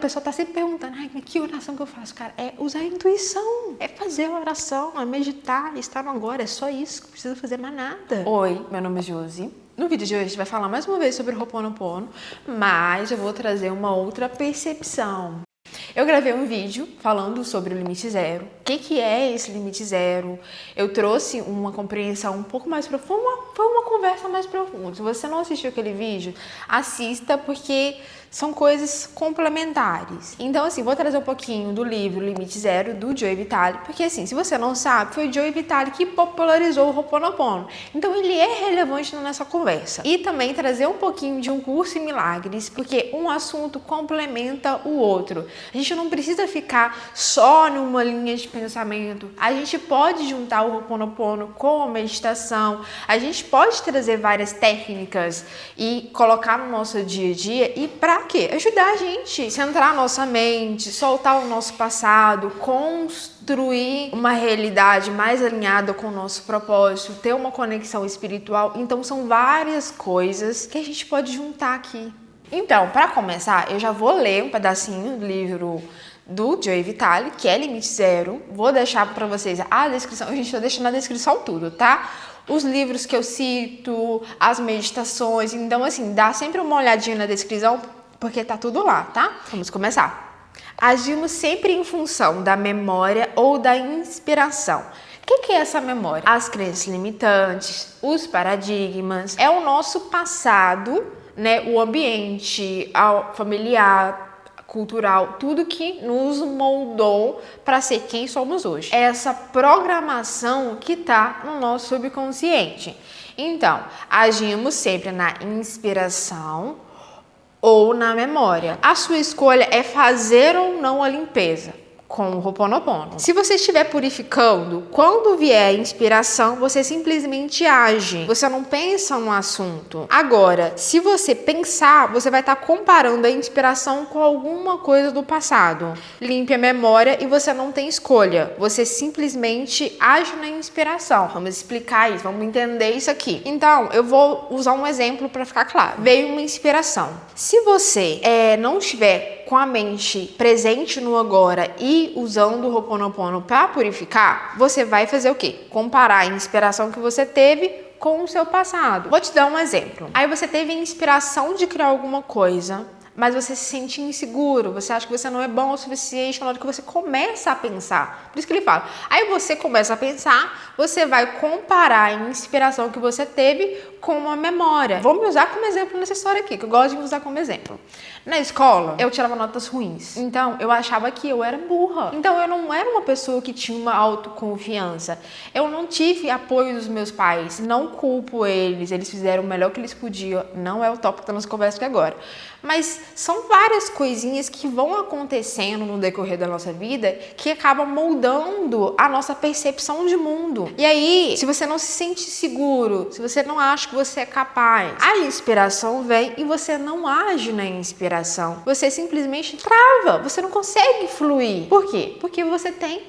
A pessoa tá sempre perguntando, ai, que oração que eu faço? Cara, é usar a intuição, é fazer a oração, é meditar, estar no agora, é só isso, não precisa fazer mais nada. Oi, meu nome é Josi. No vídeo de hoje a gente vai falar mais uma vez sobre o Ho'oponopono, mas eu vou trazer uma outra percepção. Eu gravei um vídeo falando sobre o limite zero. O que é esse limite zero? Eu trouxe uma compreensão um pouco mais profunda, foi uma conversa mais profunda. Se você não assistiu aquele vídeo, assista, porque são coisas complementares. Então, assim, vou trazer um pouquinho do livro Limite Zero, do Joe Vitale, porque, assim, se você não sabe, foi o Joe Vitale que popularizou o Ho'oponopono. Então, ele é relevante nessa conversa. E também trazer um pouquinho de Um Curso em Milagres, porque um assunto complementa o outro. A gente não precisa ficar só numa linha de pensamento. A gente pode juntar o Ho'oponopono com a meditação. A gente pode trazer várias técnicas e colocar no nosso dia a dia. E para quê? Ajudar a gente, centrar a nossa mente, soltar o nosso passado, construir uma realidade mais alinhada com o nosso propósito, ter uma conexão espiritual. Então são várias coisas que a gente pode juntar aqui. Então, para começar, eu já vou ler um pedacinho do livro do Joe Vitale, que é Limite Zero. Vou deixar para vocês a descrição. A gente vai deixar na descrição tudo, tá? Os livros que eu cito, as meditações. Então, assim, dá sempre uma olhadinha na descrição, porque tá tudo lá, tá? Vamos começar. Agimos sempre em função da memória ou da inspiração. O que é essa memória? As crenças limitantes, os paradigmas, é o nosso passado, né? O ambiente familiar, cultural, tudo que nos moldou para ser quem somos hoje. É essa programação que está no nosso subconsciente. Então, agimos sempre na inspiração ou na memória. A sua escolha é fazer ou não a limpeza com o Ho'oponopono. Se você estiver purificando, quando vier a inspiração, você simplesmente age. Você não pensa no assunto. Agora, se você pensar, você vai estar comparando a inspiração com alguma coisa do passado. Limpe a memória e você não tem escolha. Você simplesmente age na inspiração. Vamos explicar isso, vamos entender isso aqui. Então, eu vou usar um exemplo para ficar claro. Veio uma inspiração. Se você não estiver com a mente presente no agora e usando o Ho'oponopono para purificar, você vai fazer o quê? Comparar a inspiração que você teve com o seu passado. Vou te dar um exemplo. Aí você teve a inspiração de criar alguma coisa, mas você se sente inseguro, você acha que você não é bom o suficiente na hora que você começa a pensar. Por isso que ele fala. Aí você começa a pensar, você vai comparar a inspiração que você teve com uma memória. Vou me usar como exemplo nessa história aqui, que eu gosto de usar como exemplo. Na escola, eu tirava notas ruins. Então, eu achava que eu era burra. Então, eu não era uma pessoa que tinha uma autoconfiança. Eu não tive apoio dos meus pais. Não culpo eles. Eles fizeram o melhor que eles podiam. Não é o tópico da nossa conversa aqui agora. Mas são várias coisinhas que vão acontecendo no decorrer da nossa vida que acabam moldando a nossa percepção de mundo. E aí, se você não se sente seguro, se você não acha que você é capaz, a inspiração vem e você não age na inspiração. Você simplesmente trava, você não consegue fluir. Por quê? Porque você tem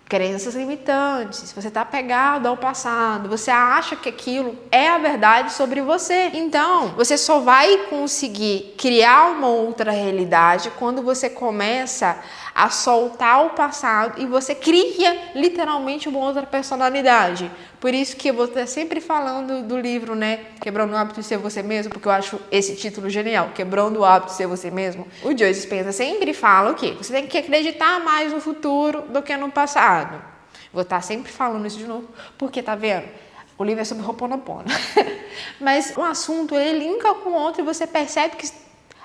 crenças limitantes, você está apegado ao passado, você acha que aquilo é a verdade sobre você. Então, você só vai conseguir criar uma outra realidade quando você começa a soltar o passado e você cria literalmente uma outra personalidade. Por isso que eu vou estar sempre falando do livro, né? Quebrando o hábito de ser você mesmo, porque eu acho esse título genial, Quebrando o hábito de ser você mesmo. O Joe Dispenza sempre fala o quê? Você tem que acreditar mais no futuro do que no passado. Vou estar sempre falando isso de novo, porque tá vendo? O livro é sobre Ho'oponopono. Mas o assunto, ele linka com o outro e você percebe que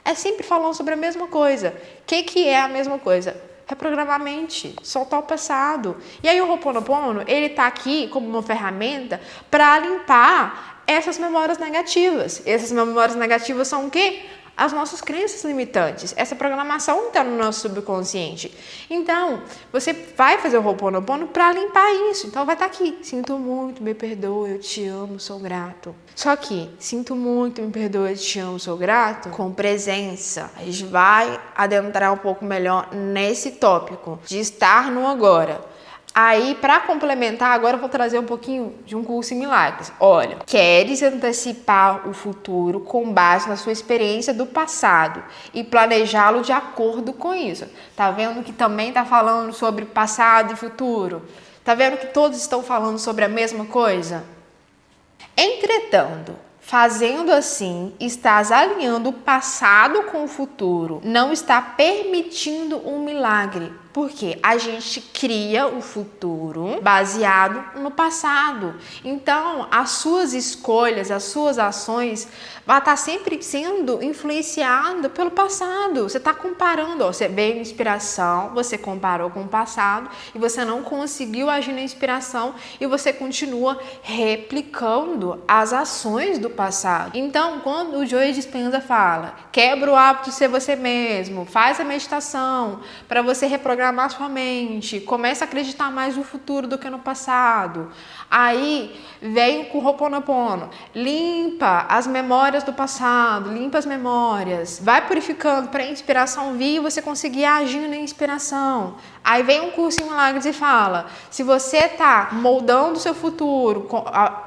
é sempre falando sobre a mesma coisa. O que é a mesma coisa? Reprogramar a mente, soltar o passado. E aí o Ho'oponopono, ele tá aqui como uma ferramenta para limpar essas memórias negativas. Essas memórias negativas são o quê? As nossas crenças limitantes. Essa programação está no nosso subconsciente. Então, você vai fazer o Ho'oponopono para limpar isso. Então, vai estar aqui. Sinto muito, me perdoa, eu te amo, sou grato. Só que, sinto muito, me perdoa, eu te amo, sou grato, com presença. A gente vai adentrar um pouco melhor nesse tópico de estar no agora. Aí, para complementar, agora eu vou trazer um pouquinho de um curso em milagres. Olha, queres antecipar o futuro com base na sua experiência do passado e planejá-lo de acordo com isso. Tá vendo que também tá falando sobre passado e futuro? Tá vendo que todos estão falando sobre a mesma coisa? Entretanto, fazendo assim, estás alinhando o passado com o futuro. Não está permitindo um milagre. Porque a gente cria o futuro baseado no passado. Então, as suas escolhas, as suas ações vão estar sempre sendo influenciadas pelo passado. Você está comparando, ó, você veio inspiração, você comparou com o passado e você não conseguiu agir na inspiração e você continua replicando as ações do passado. Então, quando o Joe Dispenza fala, quebra o hábito de ser você mesmo, faz a meditação para você reprogramar sua mente, começa a acreditar mais no futuro do que no passado. Aí vem com o Ho'oponopono, limpa as memórias do passado, limpa as memórias, vai purificando para a inspiração vir e você conseguir agir na inspiração. Aí vem um curso em milagres e fala, se você está moldando o seu futuro,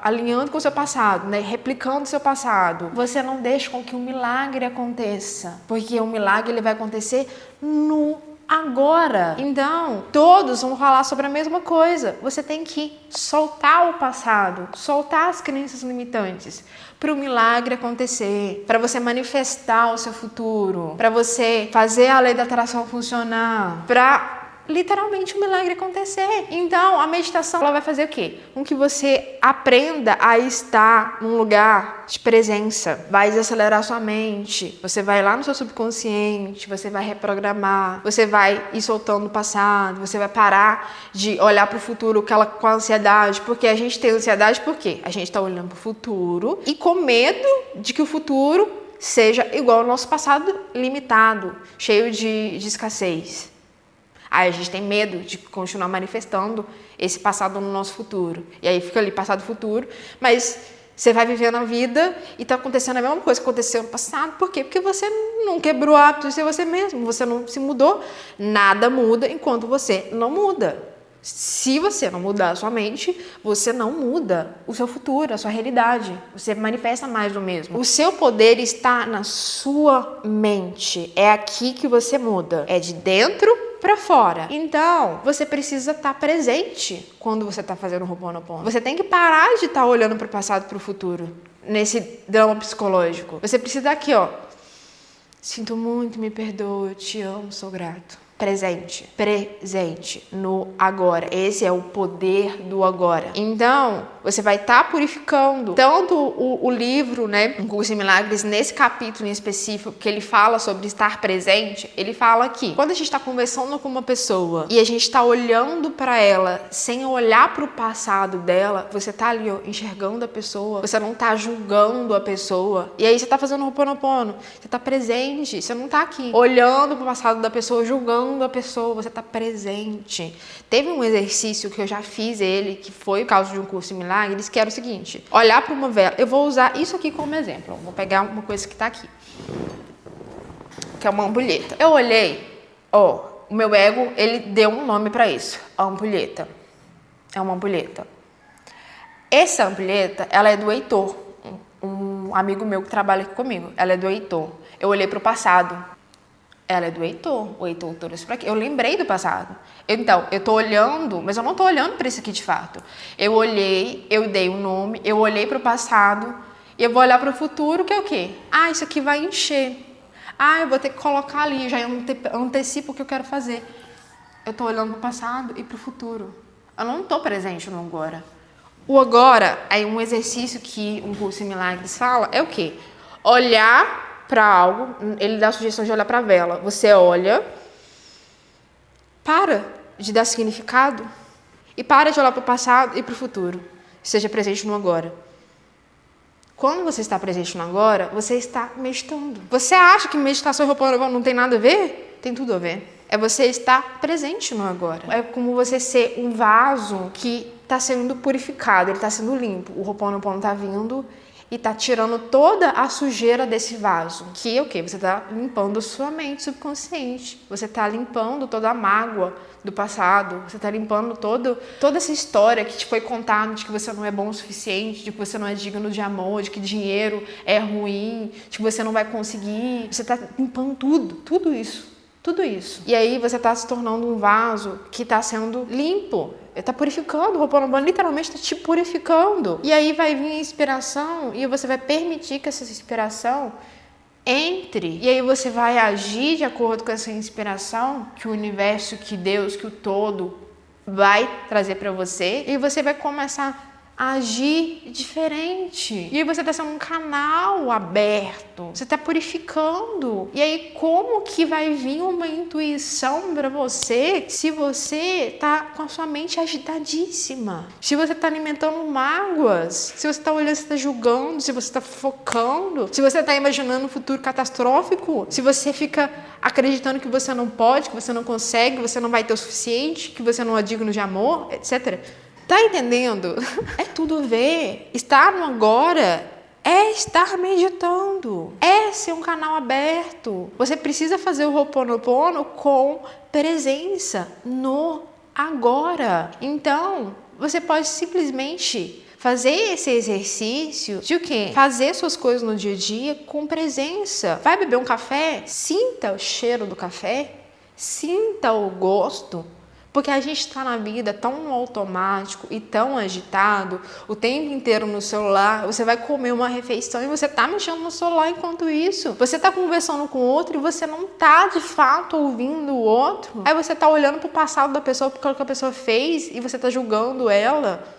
alinhando com o seu passado, né, replicando o seu passado, você não deixa com que um milagre aconteça, porque o milagre ele vai acontecer no agora. Então, todos vão falar sobre a mesma coisa. Você tem que soltar o passado, soltar as crenças limitantes para o milagre acontecer, para você manifestar o seu futuro, para você fazer a lei da atração funcionar, para literalmente o milagre acontecer. Então, a meditação ela vai fazer o quê? Com que você aprenda a estar num lugar de presença. Vai desacelerar sua mente. Você vai lá no seu subconsciente, você vai reprogramar, você vai ir soltando o passado, você vai parar de olhar para o futuro com a ansiedade, porque a gente tem ansiedade por quê? A gente está olhando para o futuro e com medo de que o futuro seja igual ao nosso passado limitado, cheio de escassez. Aí a gente tem medo de continuar manifestando esse passado no nosso futuro. E aí fica ali passado e futuro, mas você vai vivendo a vida e está acontecendo a mesma coisa que aconteceu no passado. Por quê? Porque você não quebrou o hábito de ser você mesmo, você não se mudou. Nada muda enquanto você não muda. Se você não mudar a sua mente, você não muda o seu futuro, a sua realidade. Você manifesta mais do mesmo. O seu poder está na sua mente. É aqui que você muda. É de dentro para fora. Então, você precisa estar presente quando você está fazendo o Ho'oponopono. Você tem que parar de estar olhando para o passado e para o futuro, nesse drama psicológico. Você precisa aqui, ó. Sinto muito, me perdoe, eu te amo, sou grato. Presente no agora. Esse é o poder do agora. Então, você vai estar purificando tanto o livro, né, Um Curso em Milagres, nesse capítulo em específico, que ele fala sobre estar presente, ele fala que quando a gente está conversando com uma pessoa e a gente está olhando para ela sem olhar para o passado dela, você está ali, ó, enxergando a pessoa, você não está julgando a pessoa. E aí você está fazendo o Ho'oponopono, você está presente, você não está aqui olhando para o passado da pessoa, julgando a pessoa, você está presente. Teve um exercício que eu já fiz ele, que foi por causa de um curso em milagres, que era o seguinte, olhar para uma vela. Eu vou usar isso aqui como exemplo. Eu vou pegar uma coisa que está aqui, que é uma ampulheta. Eu olhei, ó, o meu ego, ele deu um nome para isso, a ampulheta. É uma ampulheta. Essa ampulheta, ela é do Heitor, um amigo meu que trabalha aqui comigo. Ela é do Heitor. Eu olhei para o passado. Ela é do Heitor. O Heitor trouxe para aqui. Eu lembrei do passado. Então, eu tô olhando, mas eu não tô olhando para isso aqui de fato. Eu olhei, eu dei um nome, eu olhei para o passado e eu vou olhar para o futuro, que é o quê? Ah, isso aqui vai encher. Ah, eu vou ter que colocar ali, já antecipo o que eu quero fazer. Eu tô olhando para o passado e para o futuro. Eu não tô presente no agora. O agora, aí um exercício que um curso em milagres fala, é o quê? Olhar para algo, ele dá a sugestão de olhar para a vela. Você olha, para de dar significado e para de olhar para o passado e para o futuro. Seja presente no agora. Quando você está presente no agora, você está meditando. Você acha que meditação e Ho'oponopono não tem nada a ver? Tem tudo a ver. É você estar presente no agora. É como você ser um vaso que está sendo purificado, ele está sendo limpo. O Ho'oponopono está vindo e tá tirando toda a sujeira desse vaso. Que é o quê? Você tá limpando sua mente subconsciente. Você tá limpando toda a mágoa do passado. Você tá limpando toda essa história que te foi contada de que você não é bom o suficiente, de que você não é digno de amor, de que dinheiro é ruim, de que você não vai conseguir. Você tá limpando tudo isso. Tudo isso. E aí você tá se tornando um vaso que tá sendo limpo. Tá purificando. O Ho'oponopono literalmente tá te purificando. E aí vai vir a inspiração e você vai permitir que essa inspiração entre. E aí você vai agir de acordo com essa inspiração que o universo, que Deus, que o todo vai trazer para você. E você vai começar a agir diferente. E aí você está sendo um canal aberto. Você está purificando. E aí como que vai vir uma intuição para você se você está com a sua mente agitadíssima? Se você está alimentando mágoas? Se você está olhando, se está julgando? Se você está focando? Se você está imaginando um futuro catastrófico? Se você fica acreditando que você não pode, que você não consegue, que você não vai ter o suficiente, que você não é digno de amor, etc. Tá entendendo? É tudo a ver. Estar no agora é estar meditando. É ser um canal aberto. Você precisa fazer o Ho'oponopono com presença no agora. Então, você pode simplesmente fazer esse exercício de o quê? Fazer suas coisas no dia a dia com presença. Vai beber um café? Sinta o cheiro do café. Sinta o gosto. Porque a gente está na vida tão no automático e tão agitado, o tempo inteiro no celular. Você vai comer uma refeição e você está mexendo no celular enquanto isso. Você está conversando com o outro e você não está de fato ouvindo o outro. Aí você está olhando para o passado da pessoa, porque o que a pessoa fez e você está julgando ela.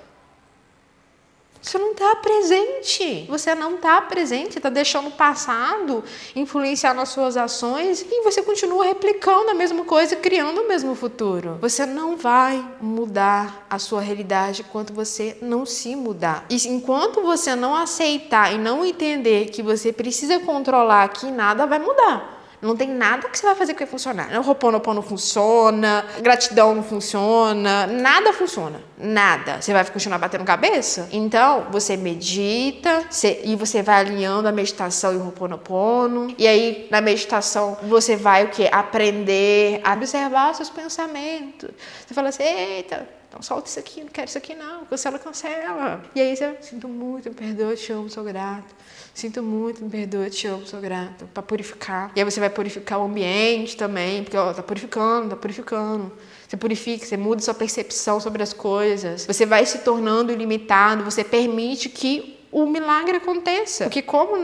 Você não está presente. Você não está presente, está deixando o passado influenciar nas suas ações e você continua replicando a mesma coisa, criando o mesmo futuro. Você não vai mudar a sua realidade enquanto você não se mudar. E enquanto você não aceitar e não entender que você precisa controlar aqui, nada vai mudar. Não tem nada que você vai fazer que vai funcionar. O Ho'oponopono não funciona, gratidão não funciona, nada funciona. Nada. Você vai continuar batendo cabeça? Então, você medita e você vai alinhando a meditação e o Ho'oponopono. E aí, na meditação, você vai o quê? Aprender a observar seus pensamentos. Você fala assim, eita, então solta isso aqui, não quero isso aqui não, cancela. E aí você, sinto muito, me perdoa, te amo, sou grato. Sinto muito, me perdoa, te amo, sou grato. Para purificar. E aí você vai purificar o ambiente também, porque ó, tá purificando. Você purifica, você muda sua percepção sobre as coisas. Você vai se tornando ilimitado, você permite que o milagre aconteça. Porque como,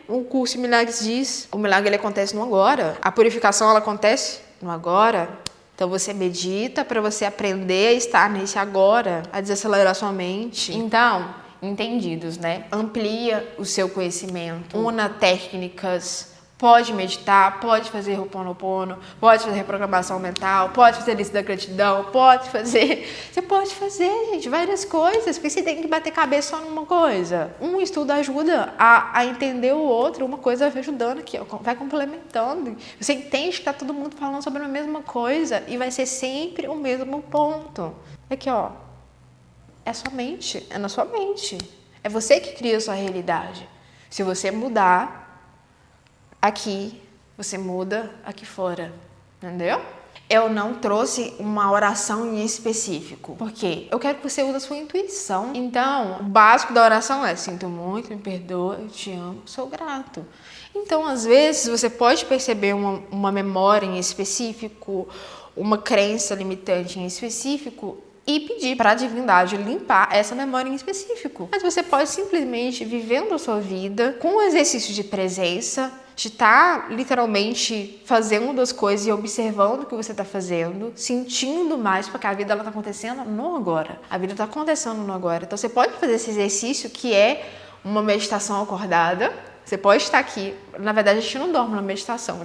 o curso de milagres diz, o milagre ele acontece no agora. A purificação ela acontece no agora. Então você medita para você aprender a estar nesse agora, a desacelerar sua mente. Então, entendidos, amplia o seu conhecimento, una técnicas, pode meditar, pode fazer Ho'oponopono, pode fazer reprogramação mental, pode fazer lista da gratidão, você pode fazer, gente, várias coisas, porque você tem que bater cabeça só numa coisa. Um estudo ajuda a entender o outro, uma coisa vai ajudando aqui, vai complementando. Você entende que tá todo mundo falando sobre a mesma coisa e vai ser sempre o mesmo ponto. Aqui, é sua mente, é na sua mente. É você que cria a sua realidade. Se você mudar aqui, você muda aqui fora. Entendeu? Eu não trouxe uma oração em específico. Por quê? Eu quero que você use a sua intuição. Então, o básico da oração é: sinto muito, me perdoa, eu te amo, sou grato. Então, às vezes, você pode perceber uma memória em específico, uma crença limitante em específico, e pedir para a divindade limpar essa memória em específico. Mas você pode simplesmente vivendo a sua vida com o exercício de presença, de estar literalmente fazendo as coisas e observando o que você está fazendo, sentindo mais, porque a vida está acontecendo no agora. A vida está acontecendo no agora. Então você pode fazer esse exercício que é uma meditação acordada. Você pode estar aqui, na verdade a gente não dorme na meditação,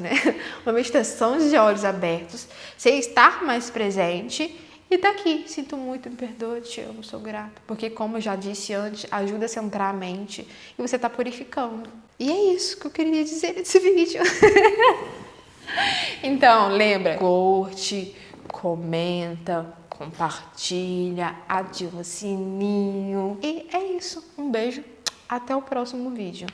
Uma meditação de olhos abertos, você estar mais presente. E tá aqui, sinto muito, me perdoa, te amo, sou grato. Porque como eu já disse antes, ajuda a centrar a mente e você tá purificando. E é isso que eu queria dizer nesse vídeo. Então, lembra, curte, comenta, compartilha, ativa o sininho. E é isso, um beijo. Até o próximo vídeo.